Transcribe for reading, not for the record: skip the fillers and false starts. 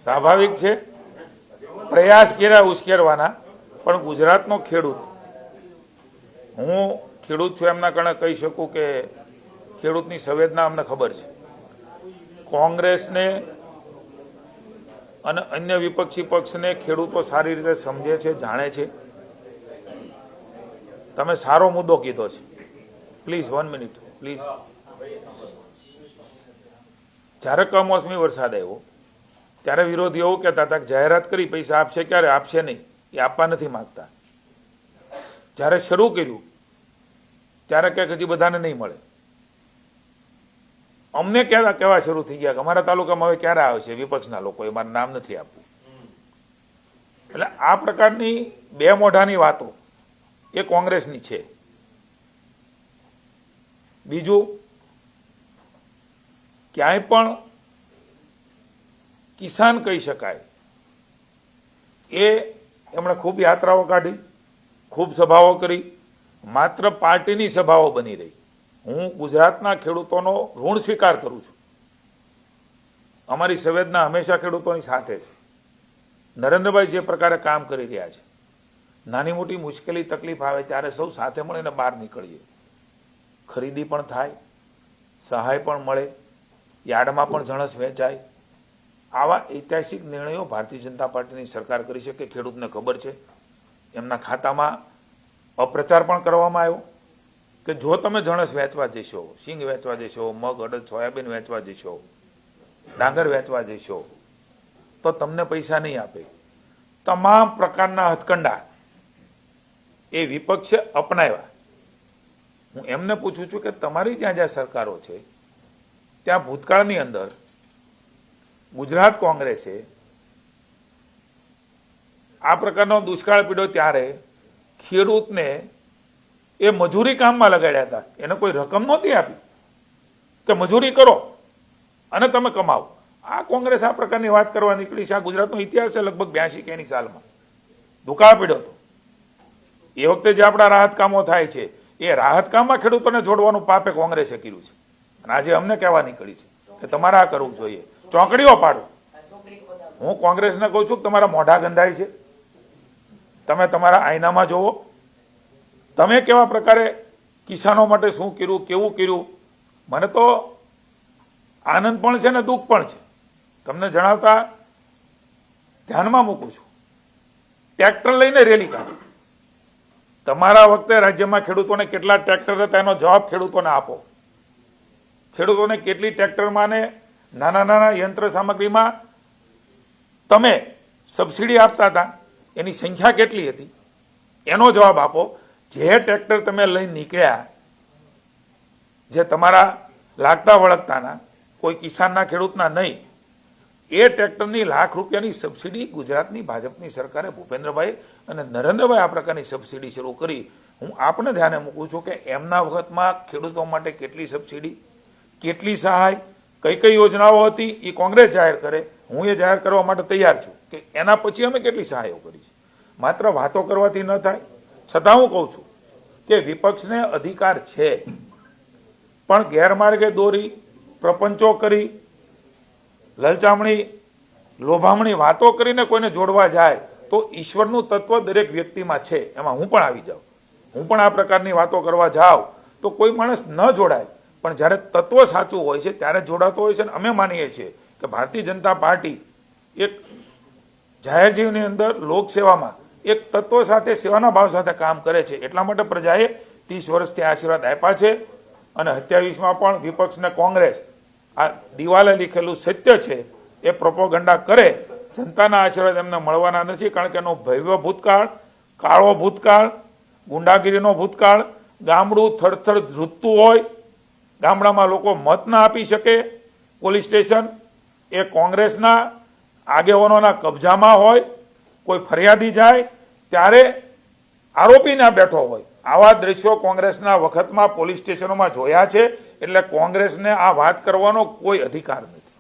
સ્વાભાવિક છે, પ્રયાસ કર્યા ઉશ્કેરવાના, પણ ગુજરાતનો ખેડૂત, હું ખેડૂત છું એમના કારણે કહી શકું કે ખેડૂતની સંવેદના અમને ખબર છે. કોંગ્રેસને અને અન્ય વિપક્ષી પક્ષને ખેડૂતો સારી રીતે સમજે છે, જાણે છે. તમે સારો મુદ્દો કીધો છે. Please 1 minute please. જ્યારે કમોસમી વરસાદ આવ્યો ત્યારે વિરોધીઓ એવું કહેતા હતા કે જાહેરાત કરી પૈસા આપશે, ક્યારે આપશે નહીં, એ આપવા નથી માંગતા. જ્યારે શરૂ કર્યું ત્યારે કંઈક હજી બધાને નહીં મળે. અમને કહેવા શરૂ થઈ ગયા કે અમારા તાલુકામાં હવે ક્યારે આવશે, વિપક્ષના લોકોએ મારું નામ નથી આપવું. એટલે આ પ્રકારની બે મોઢાની વાતો એ કોંગ્રેસની છે. બીજું, ક્યાંય પણ કિસાન કહી શકાય એ એમણે ખૂબ યાત્રાઓ કાઢી, ખૂબ સભાઓ કરી, માત્ર પાર્ટીની સભાઓ બની રહી. હું ગુજરાતના ખેડૂતોનો ઋણ સ્વીકાર કરું છું. અમારી સંવેદના હંમેશા ખેડૂતોની સાથે છે. નરેન્દ્રભાઈ જે પ્રકારે કામ કરી રહ્યા છે, નાની મોટી મુશ્કેલી તકલીફ આવે ત્યારે સૌ સાથે મળીને બહાર નીકળીએ. ખરીદી પણ થાય, સહાય પણ મળે, યાર્ડમાં પણ જણસ વહેંચાય. આવા ઐતિહાસિક નિર્ણયો ભારતીય જનતા પાર્ટીની સરકાર કરી છે કે ખેડૂતને ખબર છે. એમના ખાતામાં અપ્રચાર પણ કરવામાં આવ્યો કે જો તમે જણસ વેચવા જશો, સિંગ વેચવા જશો, મગ, અડદ, સોયાબીન વેચવા જશો, ડાંગર વેચવા જશો, તો તમને પૈસા નહીં આપે. તમામ પ્રકારના હથકંડા એ વિપક્ષે અપનાવ્યા. હું એમને પૂછું છું કે તમારી જ્યાં જ્યાં સરકારો છે ત્યાં ભૂતકાળની અંદર ગુજરાત કોંગ્રેસે આ પ્રકારનો દુષ્કાળ પીડ્યો ત્યારે ખેડૂતને એ મજૂરી કામમાં લગાડ્યા હતા. એને કોઈ રકમ નહોતી આપી કે મજૂરી કરો અને તમે કમાવો. આ કોંગ્રેસ આ પ્રકારની વાત કરવા નીકળી છે. આ ગુજરાતનો ઇતિહાસ છે. લગભગ 82 કે એની સાલમાં દુકાળ પીડ્યો હતો. એ વખતે જે આપણા રાહત કામો થાય છે એ રાહત કામમાં ખેડૂતોને જોડવાનું પાપે કોંગ્રેસે કર્યું છે. અને આજે અમને કહેવા નીકળી છે કે તમારે આ કરવું જોઈએ. ચોકડીઓ પાડો. હું કોંગ્રેસને કહું છું કે તમારા મોઢા ગંધાય છે. તમે તમારા આઈનામાં જોવો. તમે કેવા પ્રકારે કિસાનો માટે શું કર્યું, કેવું કર્યું. મને તો આનંદ પણ છે ને દુઃખ પણ છે. તમને જણાવતા ધ્યાનમાં મૂકું છું. ટ્રેક્ટર લઈને રેલી કાઢી. તમારા વખતે રાજ્યમાં ખેડૂતોને કેટલા ટ્રેક્ટર હતા એનો જવાબ ખેડૂતોને આપો. ખેડૂતોને કેટલી ટ્રેક્ટરમાં ને નાના નાના યંત્ર સામગ્રીમાં તમે સબસિડી આપતા હતા, એની સંખ્યા કેટલી હતી એનો જવાબ આપો. જે ટ્રેક્ટર તમે લઈને નીકળ્યા, જે તમારા લાગતા વળગતાના, કોઈ કિસાનના ખેડૂતના નહીં, એ ટ્રેક્ટરની લાખ રૂપિયાની સબસિડી ગુજરાતની ભાજપની સરકારે ભૂપેન્દ્રભાઈ અને નરેન્દ્રભાઈ આ પ્રકારની સબસિડી શરૂ કરી. હું આપને ધ્યાને મૂકું છું કે એમના વખતમાં ખેડૂતો માટે કેટલી સબસિડી, કેટલી સહાય, કઈ કઈ યોજનાઓ હતી એ કોંગ્રેસ જાહેર કરે. હું એ જાહેર કરવા માટે તૈયાર છું કે એના પછી અમે કેટલી સહાયો કરી છે. માત્ર વાતો કરવાથી ન થાય. છતાં હું કહું છું કે વિપક્ષને અધિકાર છે, પણ ગેરમાર્ગે દોરી, પ્રપંચો કરી, લલચામણી, લોભામણી વાતો કરીને કોઈને જોડવા જાય તો ઈશ્વરનું તત્વ દરેક વ્યક્તિમાં છે, એમાં હું પણ આવી જાઉં. હું પણ આ પ્રકારની વાતો કરવા જાઉં તો કોઈ માણસ ન જોડાય, પણ જ્યારે તત્વ સાચું હોય છે ત્યારે જોડાતો હોય છે. અને અમે માનીએ છીએ કે ભારતીય જનતા પાર્ટી એક જાહેર જીવનની અંદર લોકસેવામાં એક તત્વ સાથે, સેવાના ભાવ સાથે કામ કરે છે. એટલા માટે પ્રજાએ 30 વર્ષથી આશીર્વાદ આપ્યા છે. અને 27માં પણ વિપક્ષને કોંગ્રેસ આ દિવાલે લીખેલું સત્ય છે એ પ્રોપોગંડા કરે, જનતાના આશીર્વાદ એમને મળવાના નથી. કારણ કે એનો ભવ્ય ભૂતકાળ, કાળો ભૂતકાળ, ગુંડાગીરીનો ભૂતકાળ, ગામડું થરથર ધ્રુજતું હોય, ગામડામાં લોકો મત ના આપી શકે, પોલીસ સ્ટેશન એ કોંગ્રેસના આગેવાનોના કબજામાં હોય, કોઈ ફરિયાદી જાય ત્યારે આરોપી ના બેઠો હોય. આવા દ્રશ્યો કોંગ્રેસના વખતમાં પોલીસ સ્ટેશનોમાં જોયા છે. એટલે કોંગ્રેસને આ વાત કરવાનો કોઈ અધિકાર નથી.